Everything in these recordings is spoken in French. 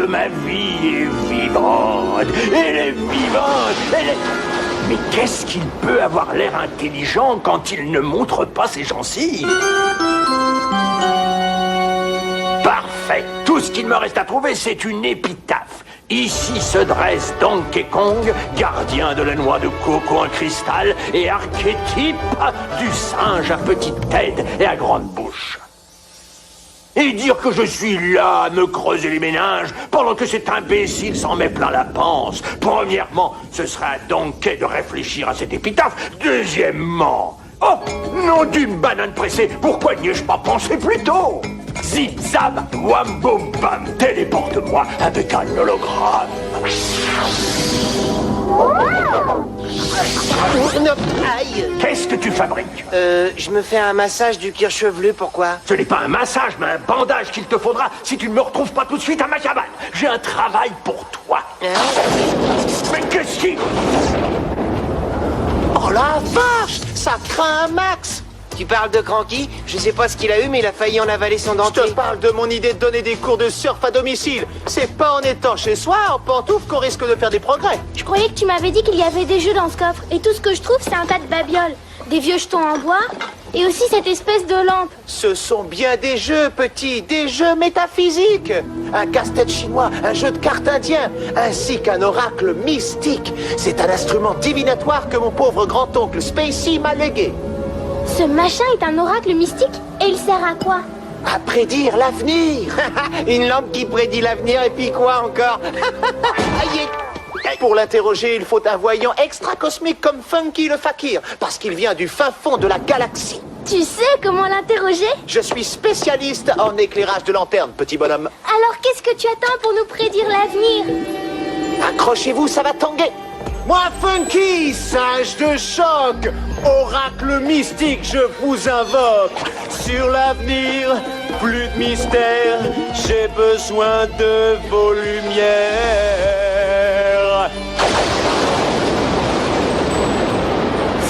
de ma vie est vivante. Elle est vivante. Mais qu'est-ce qu'il peut avoir l'air intelligent quand il ne montre pas ses gencives? Parfait. Tout ce qu'il me reste à trouver, c'est une épitaphe. Ici se dresse Donkey Kong, gardien de la noix de coco en cristal et archétype du singe à petite tête et à grande bouche. Et dire que je suis là à me creuser les méninges pendant que cet imbécile s'en met plein la panse. Premièrement, ce serait à Donkey de réfléchir à cette épitaphe. Deuxièmement, oh, nom d'une banane pressée, pourquoi n'y ai-je pas pensé plus tôt? Zip zap, wam boum bam, téléporte-moi avec un hologramme. Non, aïe. Qu'est-ce que tu fabriques? Je me fais un massage du cuir chevelu, pourquoi? Ce n'est pas un massage, mais un bandage qu'il te faudra si tu ne me retrouves pas tout de suite à ma cabane. J'ai un travail pour toi. Mais qu'est-ce qui... Oh la vache, ça craint un max. Tu parles de Cranky? Je sais pas ce qu'il a eu, mais il a failli en avaler son dentier. Je te parle de mon idée de donner des cours de surf à domicile. C'est pas en étant chez soi, en pantoufle, qu'on risque de faire des progrès. Je croyais que tu m'avais dit qu'il y avait des jeux dans ce coffre. Et tout ce que je trouve, c'est un tas de babioles. Des vieux jetons en bois. Et aussi cette espèce de lampe. Ce sont bien des jeux, petit, des jeux métaphysiques. Un casse-tête chinois, un jeu de cartes indien, ainsi qu'un oracle mystique. C'est un instrument divinatoire que mon pauvre grand-oncle Spacey m'a légué. Ce machin est un oracle mystique. Et il sert à quoi? À prédire l'avenir. Une lampe qui prédit l'avenir, et puis quoi encore? Aïe. Pour l'interroger, il faut un voyant extra-cosmique comme Funky le Fakir, parce qu'il vient du fin fond de la galaxie. Tu sais comment l'interroger? Je suis spécialiste en éclairage de lanterne, petit bonhomme. Alors qu'est-ce que tu attends pour nous prédire l'avenir? Accrochez-vous, ça va tanguer. Moi, Funky, singe de choc, oracle mystique, je vous invoque. Sur l'avenir, plus de mystère, j'ai besoin de vos lumières.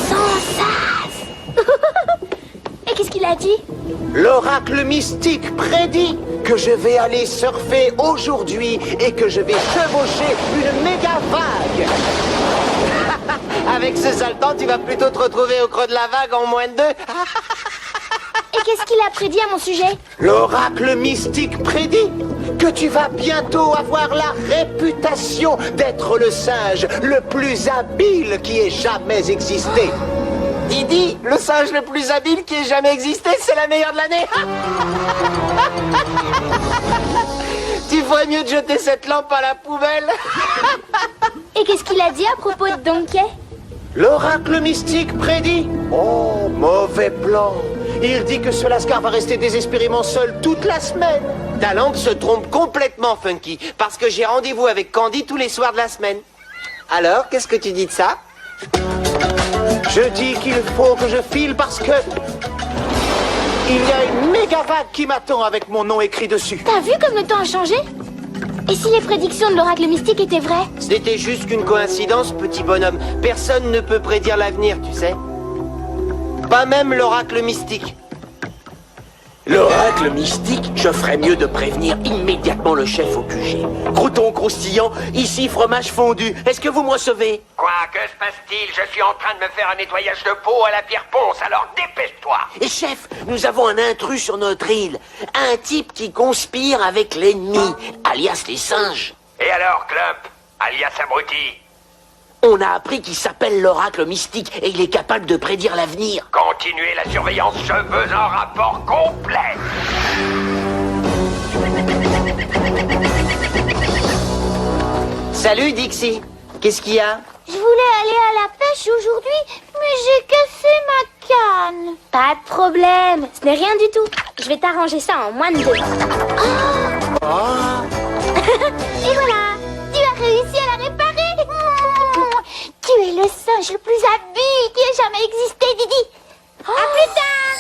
Sans sas. Et qu'est-ce qu'il a dit? L'oracle mystique prédit que je vais aller surfer aujourd'hui et que je vais chevaucher une méga vague. Avec ce sale temps, tu vas plutôt te retrouver au creux de la vague en moins de 2. Et qu'est-ce qu'il a prédit à mon sujet? L'oracle mystique prédit que tu vas bientôt avoir la réputation d'être le singe le plus habile qui ait jamais existé. Didi, le singe le plus habile qui ait jamais existé, c'est la meilleure de l'année. Tu ferais mieux de jeter cette lampe à la poubelle. Et qu'est-ce qu'il a dit à propos de Donkey? L'oracle mystique prédit... Oh, mauvais plan. Il dit que ce lascar va rester désespérément seul toute la semaine. Ta lampe se trompe complètement, Funky, parce que j'ai rendez-vous avec Candy tous les soirs de la semaine. Alors, qu'est-ce que tu dis de ça? Je dis qu'il faut que je file parce que... il y a une méga vague qui m'attend avec mon nom écrit dessus. T'as vu comme le temps a changé? Et si les prédictions de l'oracle mystique étaient vraies? C'était juste qu'une coïncidence, petit bonhomme. Personne ne peut prédire l'avenir, tu sais. Pas même l'oracle mystique. L'oracle mystique, je ferais mieux de prévenir immédiatement le chef au QG. Crouton croustillant, ici fromage fondu. Est-ce que vous me recevez? Quoi, que se passe-t-il? Je suis en train de me faire un nettoyage de peau à la pierre ponce, alors dépêche-toi! Et chef, nous avons un intrus sur notre île. Un type qui conspire avec l'ennemi, alias les singes. Et alors, Clump, alias abruti? On a appris qu'il s'appelle l'oracle mystique et il est capable de prédire l'avenir. Continuez la surveillance, je veux un rapport complet! Salut, Dixie. Qu'est-ce qu'il y a? Je voulais aller à la pêche aujourd'hui, mais j'ai cassé ma canne. Pas de problème, ce n'est rien du tout. Je vais t'arranger ça en moins de 2. Et voilà, tu as réussi à la réparer. Tu es le singe le plus habile qui ait jamais existé, Didi. À plus tard.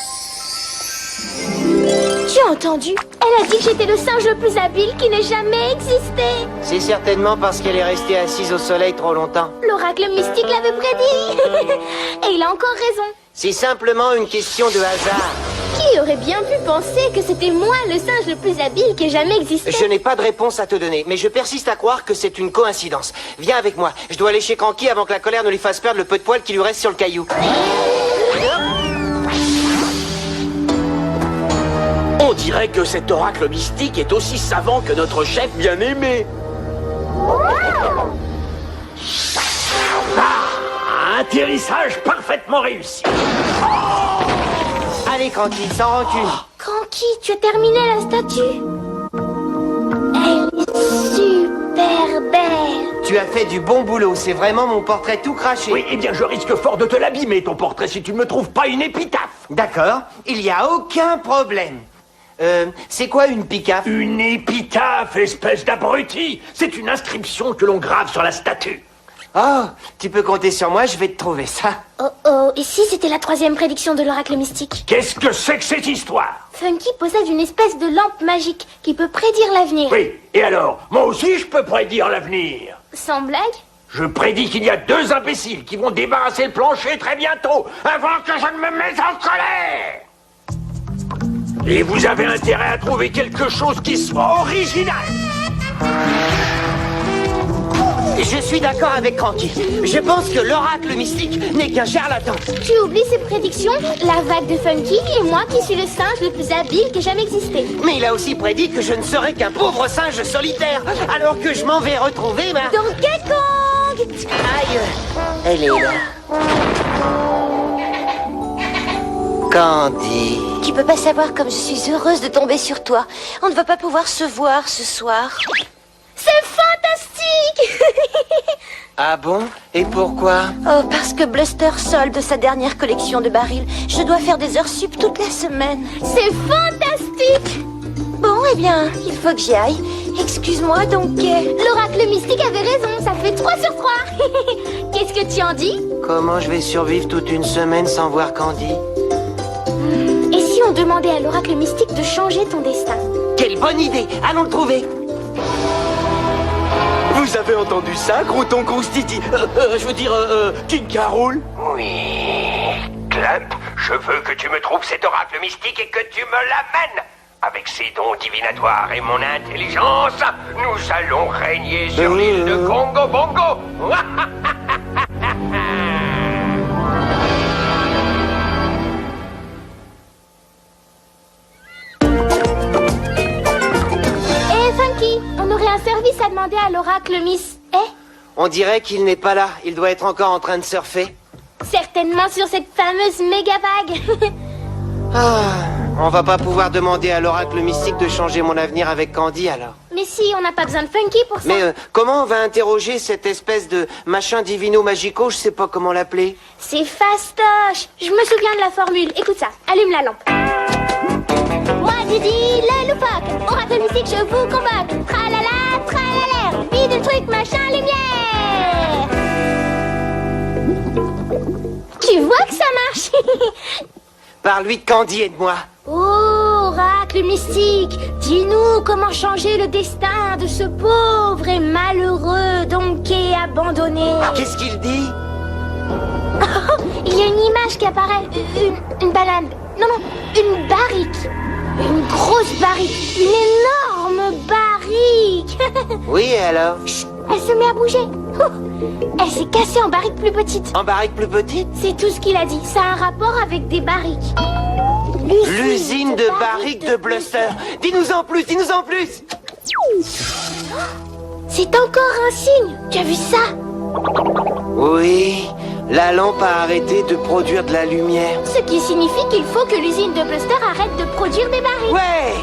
Tu as entendu? Elle a dit que j'étais le singe le plus habile qui n'ait jamais existé. C'est certainement parce qu'elle est restée assise au soleil trop longtemps. L'oracle mystique l'avait prédit. Et il a encore raison. C'est simplement une question de hasard. Qui aurait bien pu penser que c'était moi le singe le plus habile qui ait jamais existé. Je n'ai pas de réponse à te donner, mais je persiste à croire que c'est une coïncidence. Viens avec moi, je dois aller chez Cranky avant que la colère ne lui fasse perdre le peu de poils qui lui reste sur le caillou. On dirait que cet oracle mystique est aussi savant que notre chef bien-aimé. Atterrissage parfaitement réussi. Allez Cranky, sans rancune. Cranky, tu as terminé la statue? Elle est super belle. Tu as fait du bon boulot, c'est vraiment mon portrait tout craché. Oui, eh bien, je risque fort de te l'abîmer, ton portrait, si tu ne me trouves pas une épitaphe. D'accord, il n'y a aucun problème. C'est quoi une picaf? Une épitaphe, espèce d'abruti. C'est une inscription que l'on grave sur la statue. Oh, tu peux compter sur moi, je vais te trouver ça. Oh oh, et si c'était la 3e prédiction de l'oracle mystique? Qu'est-ce que c'est que cette histoire? Funky possède une espèce de lampe magique qui peut prédire l'avenir. Oui, et alors, moi aussi je peux prédire l'avenir. Sans blague? Je prédis qu'il y a 2 imbéciles qui vont débarrasser le plancher très bientôt, avant que je ne me mette en colère. Et vous avez intérêt à trouver quelque chose qui soit original. Je suis d'accord avec Cranky. Je pense que l'oracle mystique n'est qu'un charlatan. Tu oublies ses prédictions? La vague de Funky et moi qui suis le singe le plus habile qui ait jamais existé. Mais il a aussi prédit que je ne serais qu'un pauvre singe solitaire, alors que je m'en vais retrouver ma... Donkey Kong! Aïe, elle est là. Candy. Tu peux pas savoir comme je suis heureuse de tomber sur toi. On ne va pas pouvoir se voir ce soir. C'est fantastique! Ah bon? Et pourquoi? Oh, parce que Bluster solde sa dernière collection de barils. Je dois faire des heures sup toute la semaine. C'est fantastique! Bon, eh bien, il faut que j'y aille. Excuse-moi, donc... L'oracle mystique avait raison, ça fait 3 sur 3. Qu'est-ce que tu en dis? Comment je vais survivre toute une semaine sans voir Candy? Et si on demandait à l'oracle mystique de changer ton destin? Quelle bonne idée! Allons le trouver! Vous avez entendu ça, Crouton Croustiti? Je veux dire, King Carol? Oui, Clamp, je veux que tu me trouves cet oracle mystique et que tu me l'amènes. Avec ses dons divinatoires et mon intelligence, nous allons régner sur l'île de Congo Bongo. Funky, on aurait un service à demander à l'oracle Miss... On dirait qu'il n'est pas là. Il doit être encore en train de surfer. Certainement sur cette fameuse méga vague. On va pas pouvoir demander à l'oracle mystique de changer mon avenir avec Candy, alors. Mais si, on n'a pas besoin de Funky pour ça. Mais comment on va interroger cette espèce de machin divino-magico? Je sais pas comment l'appeler. C'est fastoche. Je me souviens de la formule. Écoute ça, allume la lampe. Moi, Didi, le loufoque. Oracle mystique, je vous convoque. Tralala, tralala, vide le truc, machin, lumière. Tu vois que ça marche? Parle-lui de Candy et de moi. Oh, oracle mystique, dis-nous comment changer le destin de ce pauvre et malheureux Donkey abandonné. Qu'est-ce qu'il dit? Il y a une image qui apparaît. Une banane. Non, une barrique. Une grosse barrique. Une énorme barrique. Oui, et alors? Chut, elle se met à bouger. Elle s'est cassée en barrique plus petite. En barrique plus petite? C'est tout ce qu'il a dit. Ça a un rapport avec des barriques. L'usine de barriques de Bluster. Dis-nous en plus, dis-nous en plus. C'est encore un signe. Tu as vu ça? Oui, la lampe a arrêté de produire de la lumière. Ce qui signifie qu'il faut que l'usine de Bluster arrête de produire des barriques. Ouais!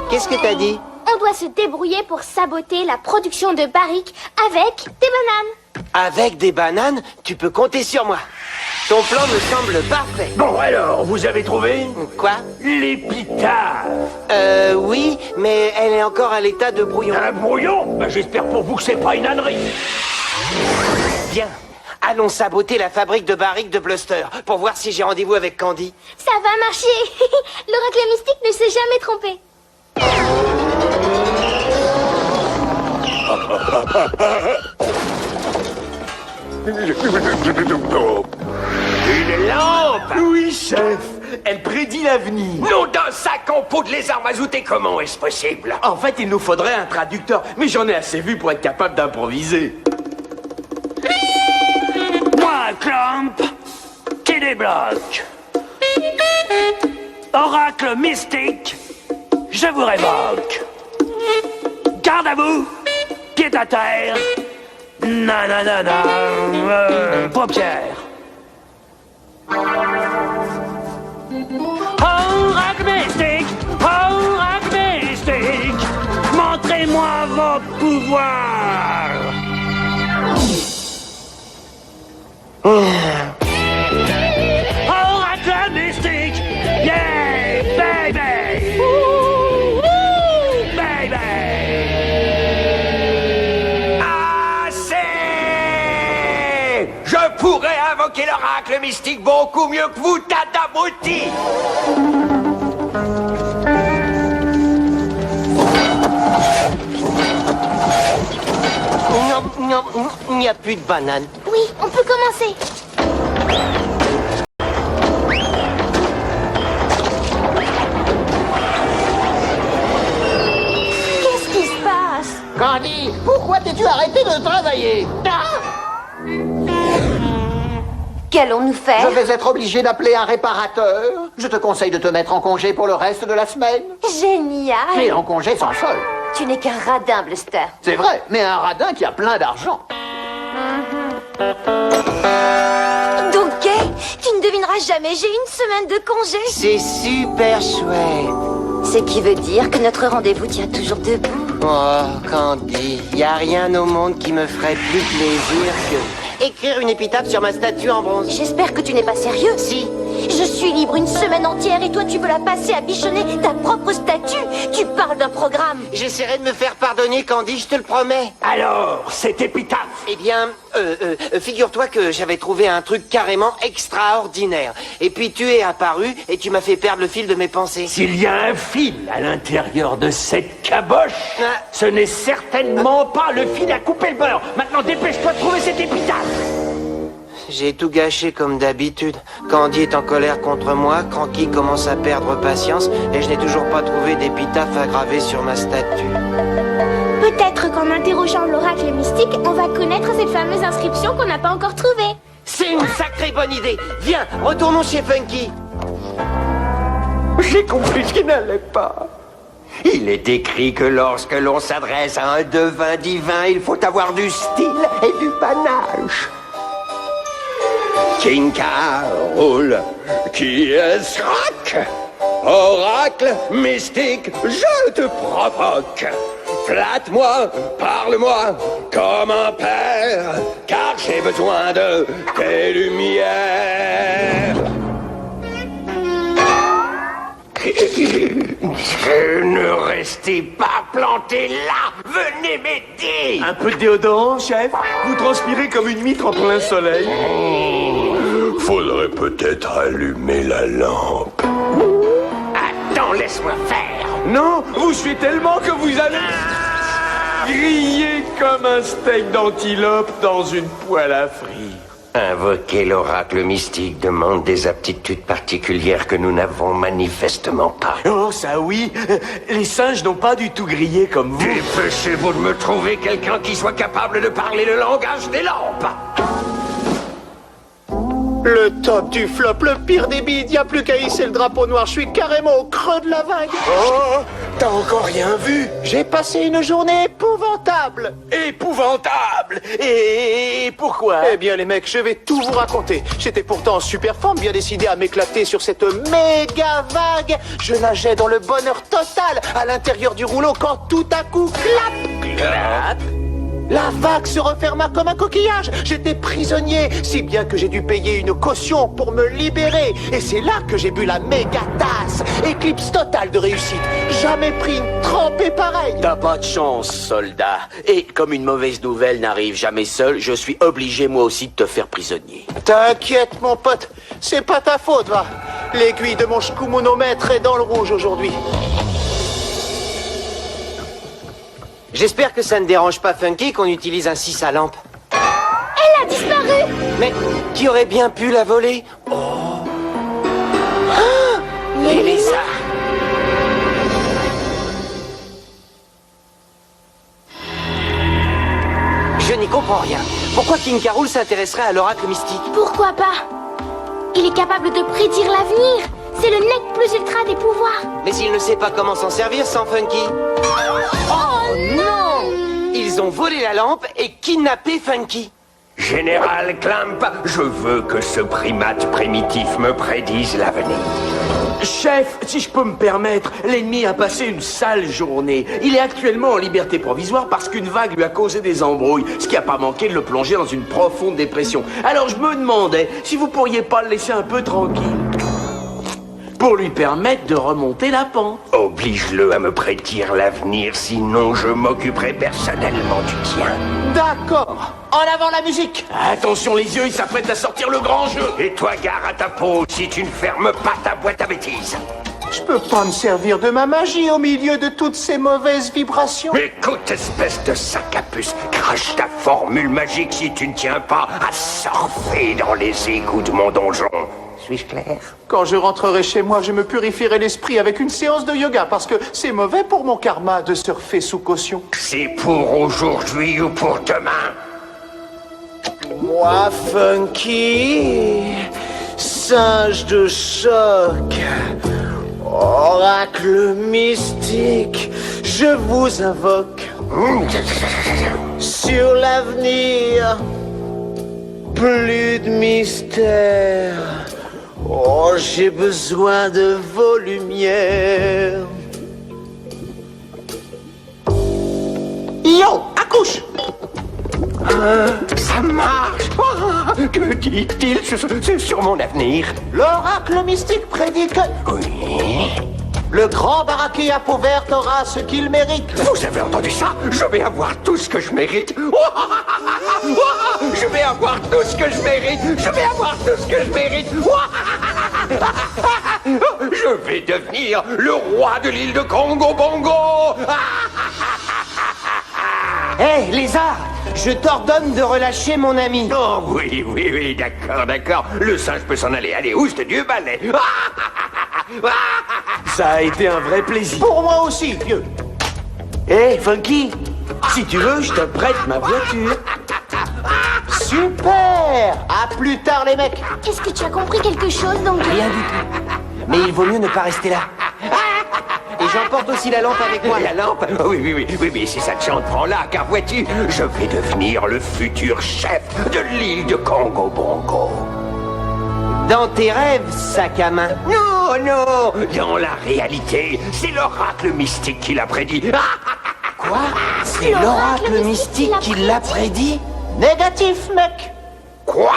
Qu'est-ce que t'as dit? On doit se débrouiller pour saboter la production de barriques avec des bananes. Avec des bananes, tu peux compter sur moi. Ton plan me semble parfait. Bon, alors, vous avez trouvé? Quoi? L'épitaphe. Oui, mais elle est encore à l'état de brouillon. Un brouillon? Ben, j'espère pour vous que c'est pas une ânerie. Bien. Allons saboter la fabrique de barriques de Bluster pour voir si j'ai rendez-vous avec Candy. Ça va marcher. L'oracle mystique ne s'est jamais trompé. Une lampe! Oui, chef. Elle prédit l'avenir. Nom d'un sac en peau de lézard mazouté, comment est-ce possible? En fait, il nous faudrait un traducteur, mais j'en ai assez vu pour être capable d'improviser. Moi, Clamp, qui débloque. Oracle mystique, je vous révoque. Garde à vous, pied à terre. Nanana, paupières. Oracle mystique, montrez-moi vos pouvoirs. Oracle mystique, yeah, baby. Baby. Assez. Je pourrais invoquer l'oracle mystique beaucoup mieux que vous, tas d'abrutis. Non, il n'y a plus de banane. Oui, on peut commencer. Qu'est-ce qui se passe? Candy, pourquoi t'es-tu arrêté de travailler? Qu'allons-nous faire? Je vais être obligé d'appeler un réparateur. Je te conseille de te mettre en congé pour le reste de la semaine. Génial! Tu es en congé sans solde. Tu n'es qu'un radin, Bluster. C'est vrai, mais un radin qui a plein d'argent. Donc, gay, tu ne devineras jamais, j'ai une semaine de congé. C'est super chouette. Ce qui veut dire que notre rendez-vous tient toujours debout. Oh, Candy, y a rien au monde qui me ferait plus plaisir que écrire une épitaphe sur ma statue en bronze. J'espère que tu n'es pas sérieux. Si. Je suis libre une semaine entière et toi tu veux la passer à bichonner ta propre statue. Tu parles d'un programme. J'essaierai de me faire pardonner, Candy, je te le promets. Alors, cette épitaphe. Eh bien, figure-toi que j'avais trouvé un truc carrément extraordinaire. Et puis tu es apparu et tu m'as fait perdre le fil de mes pensées. S'il y a un fil à l'intérieur de cette caboche, Ah. ce n'est certainement pas le fil à couper le beurre. Maintenant, dépêche-toi de trouver cette épitaphe. J'ai tout gâché comme d'habitude. Candy est en colère contre moi, Cranky commence à perdre patience et je n'ai toujours pas trouvé d'épitaphe à graver sur ma statue. Peut-être qu'en interrogeant l'oracle mystique, on va connaître cette fameuse inscription qu'on n'a pas encore trouvée. C'est une sacrée bonne idée. Viens, retournons chez Funky. J'ai compris ce qui n'allait pas. Il est écrit que lorsque l'on s'adresse à un devin divin, il faut avoir du style et du panache. King Carol, qui est-ce rock? Oracle mystique, je te provoque. Flatte-moi, parle-moi comme un père, car j'ai besoin de tes lumières. Ne restez pas plantés là, venez m'aider. Un peu de déodorant, chef? Vous transpirez comme une mitre en plein soleil. Faudrait peut-être allumer la lampe. Attends, laisse-moi faire. Non, vous suez tellement que vous allez griller comme un steak d'antilope dans une poêle à frire. Invoquer l'oracle mystique demande des aptitudes particulières que nous n'avons manifestement pas. Oh, ça oui. Les singes n'ont pas du tout grillé comme vous. Dépêchez-vous de me trouver quelqu'un qui soit capable de parler le langage des lampes. Le top du flop, le pire des bides, y a plus qu'à hisser le drapeau noir, je suis carrément au creux de la vague. Oh, t'as encore rien vu? J'ai passé une journée épouvantable. Épouvantable. Et pourquoi? Eh bien les mecs, je vais tout vous raconter. J'étais pourtant en super forme, bien décidé à m'éclater sur cette méga vague. Je nageais dans le bonheur total à l'intérieur du rouleau quand tout à coup, clap, Clap. la vague se referma comme un coquillage. J'étais prisonnier, si bien que j'ai dû payer une caution pour me libérer. Et c'est là que j'ai bu la méga tasse. Éclipse totale de réussite. Jamais pris une trempée pareille. T'as pas de chance, soldat. Et comme une mauvaise nouvelle n'arrive jamais seule, je suis obligé moi aussi de te faire prisonnier. T'inquiète mon pote, c'est pas ta faute, va. L'aiguille de mon shkumonomètre est dans le rouge aujourd'hui. J'espère que ça ne dérange pas Funky qu'on utilise un 6 à lampe. Elle a disparu. Mais qui aurait bien pu la voler? Oh. Ah, Les lézards. Je n'y comprends rien. Pourquoi King K. Rool s'intéresserait à l'oracle mystique? Pourquoi pas? Il est capable de prédire l'avenir. C'est le nec plus ultra des pouvoirs. Mais il ne sait pas comment s'en servir sans Funky. Oh non! Ils ont volé la lampe et kidnappé Funky. Général Clamp, je veux que ce primate primitif me prédise l'avenir. Chef, si je peux me permettre, l'ennemi a passé une sale journée. Il est actuellement en liberté provisoire parce qu'une vague lui a causé des embrouilles, ce qui n'a pas manqué de le plonger dans une profonde dépression. Alors je me demandais si vous pourriez pas le laisser un peu tranquille, pour lui permettre de remonter la pente. Oblige-le à me prédire l'avenir, sinon je m'occuperai personnellement du tien. D'accord. En avant la musique. Attention les yeux, il s'apprête à sortir le grand jeu. Et toi, gare à ta peau, si tu ne fermes pas ta boîte à bêtises. Je peux pas me servir de ma magie au milieu de toutes ces mauvaises vibrations. Écoute, espèce de sac à puce, crache ta formule magique si tu ne tiens pas à surfer dans les égouts de mon donjon. Suis-je clair? Quand je rentrerai chez moi, je me purifierai l'esprit avec une séance de yoga parce que c'est mauvais pour mon karma de surfer sous caution. C'est pour aujourd'hui ou pour demain? Moi, Funky, singe de choc, oracle mystique, je vous invoque sur l'avenir. Plus de mystère. Oh, j'ai besoin de vos lumières. Yo, accouche! Ça marche! Ah, que dit-il? C'est sur mon avenir. L'oracle mystique prédit que Oui. le grand baraquet à peau verte aura ce qu'il mérite. Vous avez entendu ça? Je vais avoir tout ce que je mérite. Je vais avoir tout ce que je mérite. Je vais avoir tout ce que je mérite. Je vais devenir le roi de l'île de Congo Bongo. Hé, lézard! Je t'ordonne de relâcher mon ami. Oh oui, d'accord. Le singe peut s'en aller. Allez, oust Dieu balai. Ça a été un vrai plaisir. Pour moi aussi, vieux. Hé, Funky, si tu veux, je te prête ma voiture. Super! À plus tard, les mecs. Est-ce que tu as compris quelque chose, donc? Rien du tout. Mais il vaut mieux ne pas rester là. Et j'emporte aussi la lampe avec moi. La lampe? Oui, si ça te chante, prends-la, car vois-tu, je vais devenir le futur chef de l'île de Congo Bongo. Dans tes rêves, sac à main. Non, dans la réalité, c'est l'oracle mystique qui l'a prédit. Quoi? C'est l'oracle mystique qui l'a prédit? Négatif, mec. Quoi?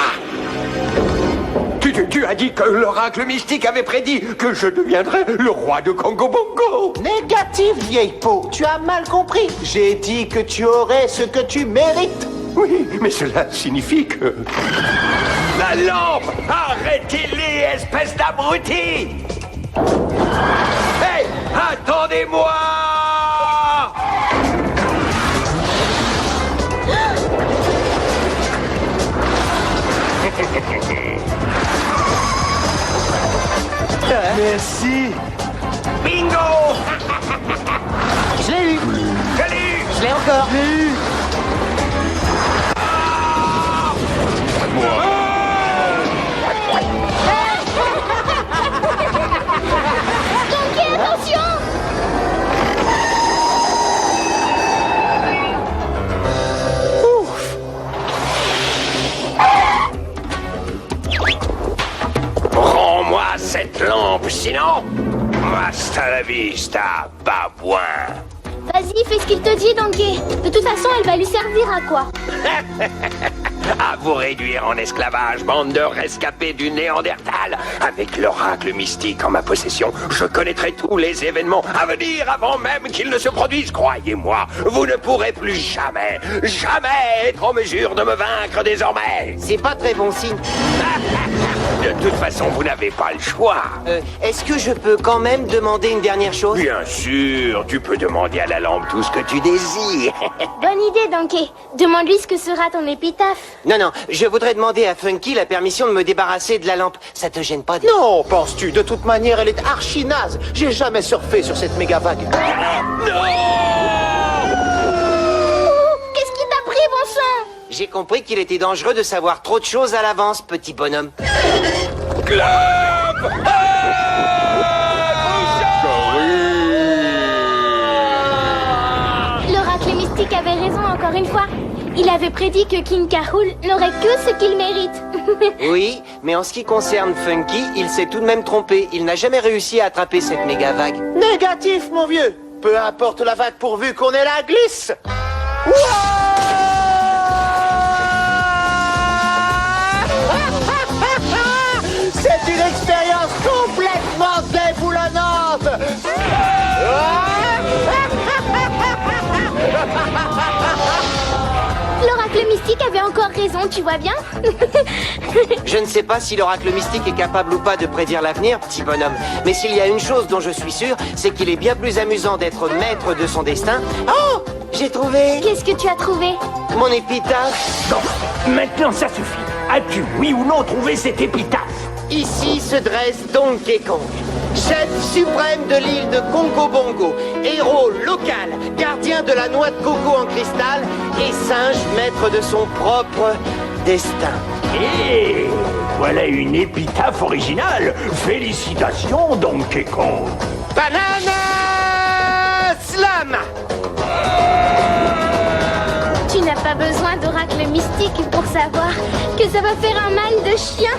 Tu as dit que l'oracle mystique avait prédit que je deviendrais le roi de Congo Bongo. Négatif, vieille peau. Tu as mal compris. J'ai dit que tu aurais ce que tu mérites. Oui, mais cela signifie que... La lampe! Arrêtez-les, espèce d'abruti! Hey, attendez-moi! Merci. Bingo! Je l'ai eu. Salut! Je l'ai encore. Donkey, attention! Rends-moi cette lampe, sinon... Hasta la vista, babouin! Vas-y, fais ce qu'il te dit, Donkey. De toute façon, elle va lui servir à quoi? À vous réduire en esclavage, bande de rescapés du Néandertal. Avec l'oracle mystique en ma possession, je connaîtrai tous les événements à venir avant même qu'ils ne se produisent. Croyez-moi, vous ne pourrez plus jamais être en mesure de me vaincre désormais. C'est pas très bon signe. De toute façon, vous n'avez pas le choix. Est-ce que je peux quand même demander une dernière chose? Bien sûr, tu peux demander à la lampe tout ce que tu désires. Bonne idée, Donkey. Demande-lui ce que sera ton épitaphe. Non, non, je voudrais demander à Funky la permission de me débarrasser de la lampe. Ça te gêne pas? Non, penses-tu? De toute manière, elle est archi naze. J'ai jamais surfé sur cette méga vague. Oh, qu'est-ce qui t'a pris, bon sang? J'ai compris qu'il était dangereux de savoir trop de choses à l'avance, petit bonhomme. L'oracle mystique avait raison encore une fois. Il avait prédit que King K. Rool n'aurait que ce qu'il mérite. Oui, mais en ce qui concerne Funky, il s'est tout de même trompé. Il n'a jamais réussi à attraper cette méga vague. Négatif, mon vieux. Peu importe la vague pourvu qu'on ait la glisse. C'est une expérience complètement déboulonnante. L'oracle mystique avait encore raison, tu vois bien? Je ne sais pas si l'oracle mystique est capable ou pas de prédire l'avenir, petit bonhomme. Mais s'il y a une chose dont je suis sûr, c'est qu'il est bien plus amusant d'être maître de son destin. Oh! J'ai trouvé Qu'est-ce que tu as trouvé? mon épitaphe. Bon, maintenant ça suffit. As-tu, oui ou non, trouvé cette épitaphe? Ici se dresse Donkey Kong, chef suprême de l'île de Congo Bongo, héros local, gardien de la noix de coco en cristal et singe maître de son propre destin. Et voilà une épitaphe originale. Félicitations, Donkey Kong. Banana Slam! Tu n'as pas besoin d'oracle mystique pour savoir que ça va faire un mal de chien.